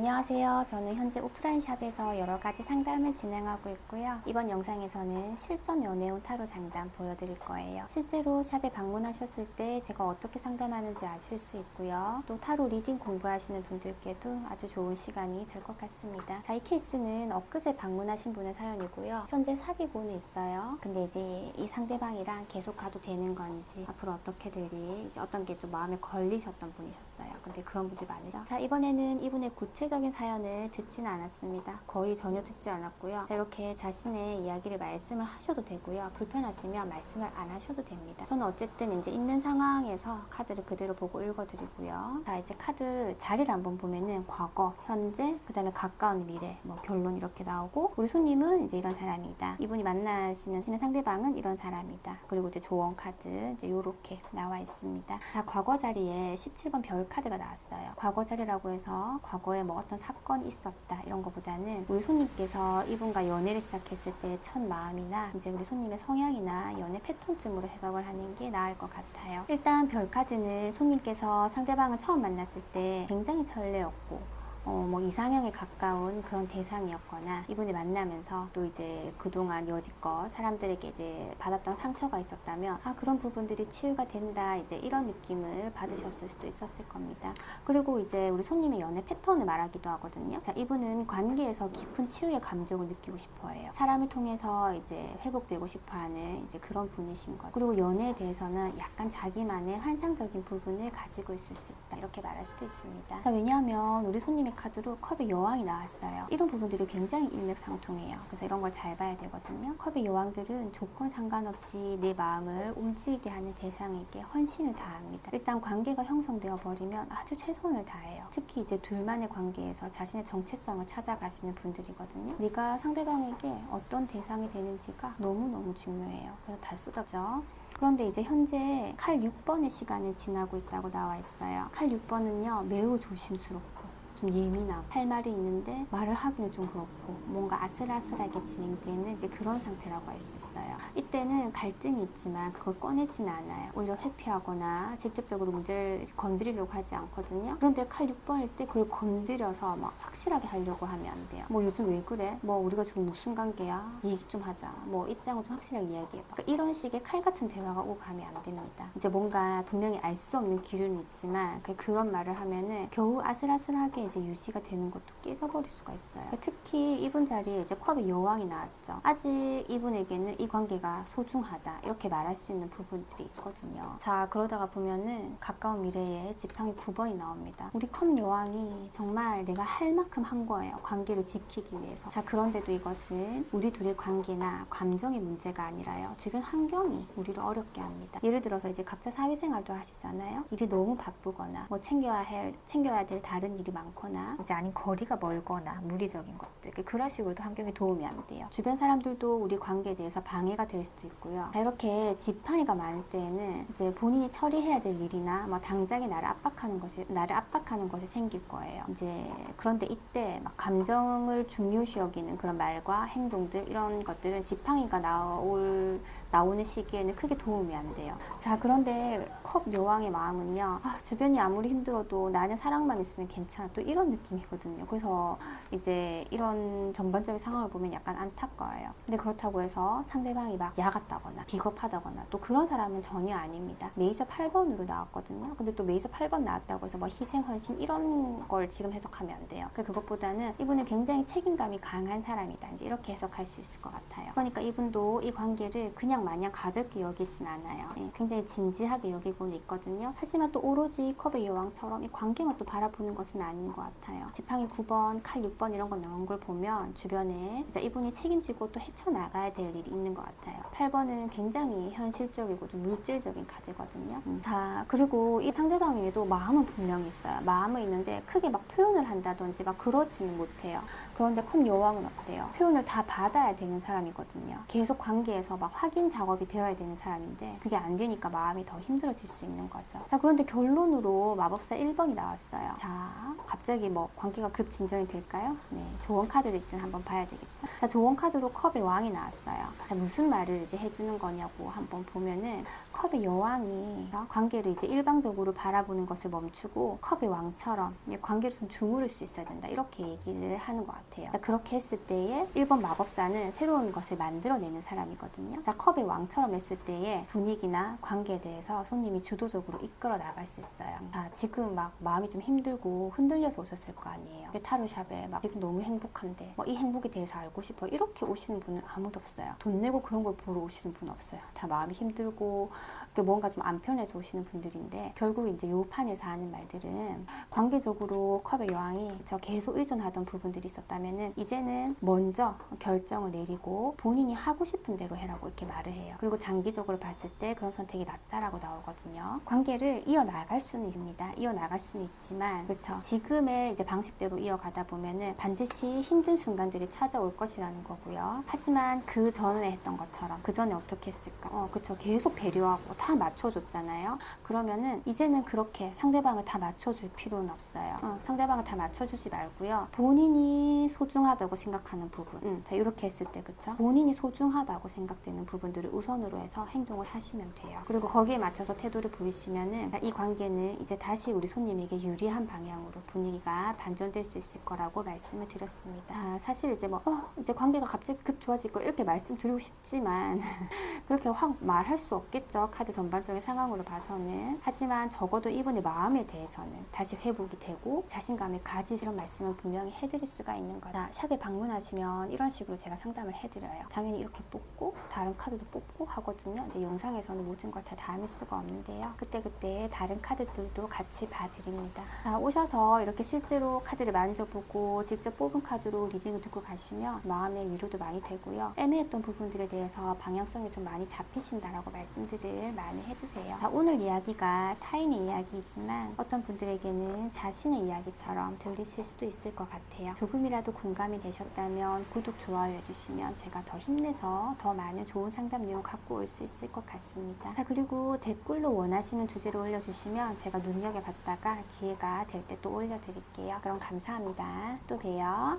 안녕하세요. 저는 현재 오프라인 샵에서 여러 가지 상담을 진행하고 있고요. 이번 영상에서는 실전 연애운 타로 상담 보여드릴 거예요. 실제로 샵에 방문하셨을 때 제가 어떻게 상담하는지 아실 수 있고요. 또 타로 리딩 공부하시는 분들께도 아주 좋은 시간이 될 것 같습니다. 자, 이 케이스는 엊그제 방문하신 분의 사연이고요. 현재 사귀고는 있어요. 근데 이제 이 상대방이랑 계속 가도 되는 건지 앞으로 어떻게 될지 이제 어떤 게 좀 마음에 걸리셨던 분이셨어요. 근데 그런 분들 많으죠. 자, 이번에는 이분의 구체적인 사연을 듣지는 않았습니다. 거의 전혀 듣지 않았고요. 자, 이렇게 자신의 이야기를 말씀을 하셔도 되고요. 불편하시면 말씀을 안 하셔도 됩니다. 저는 어쨌든 이제 있는 상황에서 카드를 그대로 보고 읽어드리고요. 자, 이제 카드 자리를 한번 보면은 과거, 현재, 그 다음에 가까운 미래, 뭐 결론 이렇게 나오고, 우리 손님은 이제 이런 사람이다. 이분이 만나시는 상대방은 이런 사람이다. 그리고 이제 조언 카드 이제 요렇게 나와 있습니다. 자, 과거 자리에 17번 별 카드가 나왔어요. 과거 자리라고 해서 과거에 뭐 어떤 사건이 있었다 이런 것보다는 우리 손님께서 이분과 연애를 시작했을 때 첫 마음이나 이제 우리 손님의 성향이나 연애 패턴쯤으로 해석을 하는 게 나을 것 같아요. 일단 별 카드는 손님께서 상대방을 처음 만났을 때 굉장히 설레었고 뭐 이상형에 가까운 그런 대상이었거나 이분이 만나면서 또 이제 그동안 여지껏 사람들에게 이제 받았던 상처가 있었다면 그런 부분들이 치유가 된다 이제 이런 느낌을 받으셨을 수도 있었을 겁니다. 그리고 이제 우리 손님의 연애 패턴을 말하기도 하거든요. 자, 이분은 관계에서 깊은 치유의 감정을 느끼고 싶어 해요. 사람을 통해서 이제 회복되고 싶어 하는 이제 그런 분이신 거죠. 그리고 연애에 대해서는 약간 자기만의 환상적인 부분을 가지고 있을 수 있다 이렇게 말할 수도 있습니다. 자, 왜냐하면 우리 손님의 카드로 컵의 여왕이 나왔어요. 이런 부분들이 굉장히 일맥상통해요. 그래서 이런 걸 잘 봐야 되거든요. 컵의 여왕들은 조건 상관없이 내 마음을 움직이게 하는 대상에게 헌신을 다합니다. 일단 관계가 형성되어 버리면 아주 최선을 다해요. 특히 이제 둘만의 관계에서 자신의 정체성을 찾아가시는 분들이거든요. 네가 상대방에게 어떤 대상이 되는지가 너무너무 중요해요. 그래서 다 쏟아져. 그런데 이제 현재 칼 6번의 시간을 지나고 있다고 나와 있어요. 칼 6번은요 매우 조심스럽고 좀 예민하고 할 말이 있는데 말을 하기는 좀 그렇고 뭔가 아슬아슬하게 진행되는 이제 그런 상태라고 할 수 있어요. 이때는 갈등이 있지만 그걸 꺼내지는 않아요. 오히려 회피하거나 직접적으로 문제를 건드리려고 하지 않거든요. 그런데 칼 6번일 때 그걸 건드려서 막 확실하게 하려고 하면 안 돼요. 뭐 요즘 왜 그래? 뭐 우리가 지금 무슨 관계야? 얘기 좀 하자. 뭐 입장을 좀 확실하게 이야기해봐. 그러니까 이런 식의 칼 같은 대화가 오고 가면 안 됩니다. 이제 뭔가 분명히 알 수 없는 기류는 있지만 그런 말을 하면은 겨우 아슬아슬하게 이제 유지가 되는 것도 깨져버릴 수가 있어요. 특히 이분 자리에 이제 컵의 여왕이 나왔죠. 아직 이분에게는 이 관계가 소중하다 이렇게 말할 수 있는 부분들이 있거든요. 자, 그러다가 보면은 가까운 미래에 지팡이 9번이 나옵니다. 우리 컵 여왕이 정말 내가 할 만큼 한 거예요. 관계를 지키기 위해서. 자, 그런데도 이것은 우리 둘의 관계나 감정의 문제가 아니라요. 주변 환경이 우리를 어렵게 합니다. 예를 들어서 이제 각자 사회생활도 하시잖아요. 일이 너무 바쁘거나 뭐 챙겨야 될 다른 일이 많거나 이제 아닌 거리가 멀거나 무리적인 것들 그런 식으로도 환경에 도움이 안 돼요. 주변 사람들도 우리 관계에 대해서 방해가 될 수도 있고요. 자, 이렇게 지팡이가 많을 때에는 이제 본인이 처리해야 될 일이나 뭐 당장에 나를 압박하는 것이 생길 거예요. 이제 그런데 이때 막 감정을 중요시 여기는 그런 말과 행동들 이런 것들은 지팡이가 나오는 시기에는 크게 도움이 안 돼요. 자, 그런데 컵 여왕의 마음은요. 주변이 아무리 힘들어도 나는 사랑만 있으면 괜찮아. 또 이런 느낌이거든요. 그래서 이제 이런 전반적인 상황을 보면 약간 안타까워요. 근데 그렇다고 해서 상대방이 막 야같다거나 비겁하다거나 또 그런 사람은 전혀 아닙니다. 메이저 8번으로 나왔거든요. 근데 또 메이저 8번 나왔다고 해서 뭐 희생, 헌신 이런 걸 지금 해석하면 안 돼요. 그것보다는 이분은 굉장히 책임감이 강한 사람이다. 이제 이렇게 해석할 수 있을 것 같아요. 그러니까 이분도 이 관계를 그냥 마냥 가볍게 여기진 않아요. 굉장히 진지하게 여기고는 있거든요. 하지만 또 오로지 컵의 여왕처럼 이 관계만 또 바라보는 것은 아닌 것 같아요. 지팡이 9번, 칼 6번 이런 거 나온 걸 보면 주변에 이분이 책임지고 또 헤쳐나가야 될 일이 있는 것 같아요. 8번은 굉장히 현실적이고 좀 물질적인 카드거든요. 자, 그리고 이 상대방에게도 마음은 분명히 있어요. 마음은 있는데 크게 막 표현을 한다든지 막 그러지는 못해요. 그런데 컵 여왕은 어때요? 표현을 다 받아야 되는 사람이거든요. 계속 관계에서 막 확인 작업이 되어야 되는 사람인데 그게 안 되니까 마음이 더 힘들어질 이루어질 수 있는 거죠. 자, 그런데 결론으로 마법사 1번이 나왔어요. 자, 갑자기 뭐 관계가 급 진전이 될까요? 네, 조언 카드를 일단 한번 봐야 되겠죠. 자, 조언 카드로 컵의 왕이 나왔어요. 자, 무슨 말을 이제 해주는 거냐고 한번 보면은 컵의 여왕이 관계를 이제 일방적으로 바라보는 것을 멈추고 컵의 왕처럼 관계를 좀 주무를 수 있어야 된다. 이렇게 얘기를 하는 것 같아요. 자, 그렇게 했을 때에 1번 마법사는 새로운 것을 만들어내는 사람이거든요. 자, 컵의 왕처럼 했을 때에 분위기나 관계에 대해서 손님이 주도적으로 이끌어 나갈 수 있어요. 자, 지금 막 마음이 좀 힘들고 흔들려서 오셨을 거 아니에요. 타로샵에 막 지금 너무 행복한데 뭐 이 행복에 대해서 알고 싶어 이렇게 오시는 분은 아무도 없어요. 돈 내고 그런 걸 보러 오시는 분은 없어요. 다 마음이 힘들고 뭔가 좀 안 편해서 오시는 분들인데, 결국 이제 요 판에서 하는 말들은 관계적으로 컵의 여왕이 저 계속 의존하던 부분들이 있었다면은 이제는 먼저 결정을 내리고 본인이 하고 싶은 대로 해라고 이렇게 말을 해요. 그리고 장기적으로 봤을 때 그런 선택이 맞다라고 나오거든요. 관계를 이어나갈 수는 있습니다. 이어나갈 수는 있지만, 그렇죠, 지금의 이제 방식대로 이어가다 보면은 반드시 힘든 순간들이 찾아올 것이라는 거고요. 하지만 그 전에 했던 것처럼, 그 전에 어떻게 했을까? 그렇죠, 계속 배려하고 다 맞춰줬잖아요. 그러면은 이제는 그렇게 상대방을 다 맞춰줄 필요는 없어요. 상대방을 다 맞춰주지 말고요. 본인이 소중하다고 생각하는 부분, 자, 이렇게 했을 때, 그쵸? 본인이 소중하다고 생각되는 부분들을 우선으로 해서 행동을 하시면 돼요. 그리고 거기에 맞춰서 태도를 보이시면은 이 관계는 이제 다시 우리 손님에게 유리한 방향으로 분위기가 반전될 수 있을 거라고 말씀을 드렸습니다. 사실 이제 이제 관계가 갑자기 급 좋아질 거 이렇게 말씀드리고 싶지만 그렇게 확 말할 수 없겠죠. 카드 전반적인 상황으로 봐서는. 하지만 적어도 이분의 마음에 대해서는 다시 회복이 되고 자신감을 가지시는 말씀을 분명히 해드릴 수가 있는 거죠. 샵에 방문하시면 이런 식으로 제가 상담을 해드려요. 당연히 이렇게 뽑고 다른 카드도 뽑고 하거든요. 이제 영상에서는 모든 걸 다 담을 수가 없는데요. 그때그때 다른 카드들도 같이 봐드립니다. 오셔서 이렇게 실제로 카드를 만져보고 직접 뽑은 카드로 리딩을 듣고 가시면 마음의 위로도 많이 되고요. 애매했던 부분들에 대해서 방향성이 좀 많이 잡히신다라고 말씀들을 많이 해주세요. 오늘 이야기가 타인의 이야기이지만 어떤 분들에게는 자신의 이야기처럼 들리실 수도 있을 것 같아요. 조금이라도 공감이 되셨다면 구독, 좋아요 해주시면 제가 더 힘내서 더 많은 좋은 상담 내용 갖고 올 수 있을 것 같습니다. 그리고 댓글로 원하시는 주제를 올려주시면 제가 눈여겨봤다가 기회가 될 때 또 올려드릴게요. 그럼 감사합니다. 또 봬요.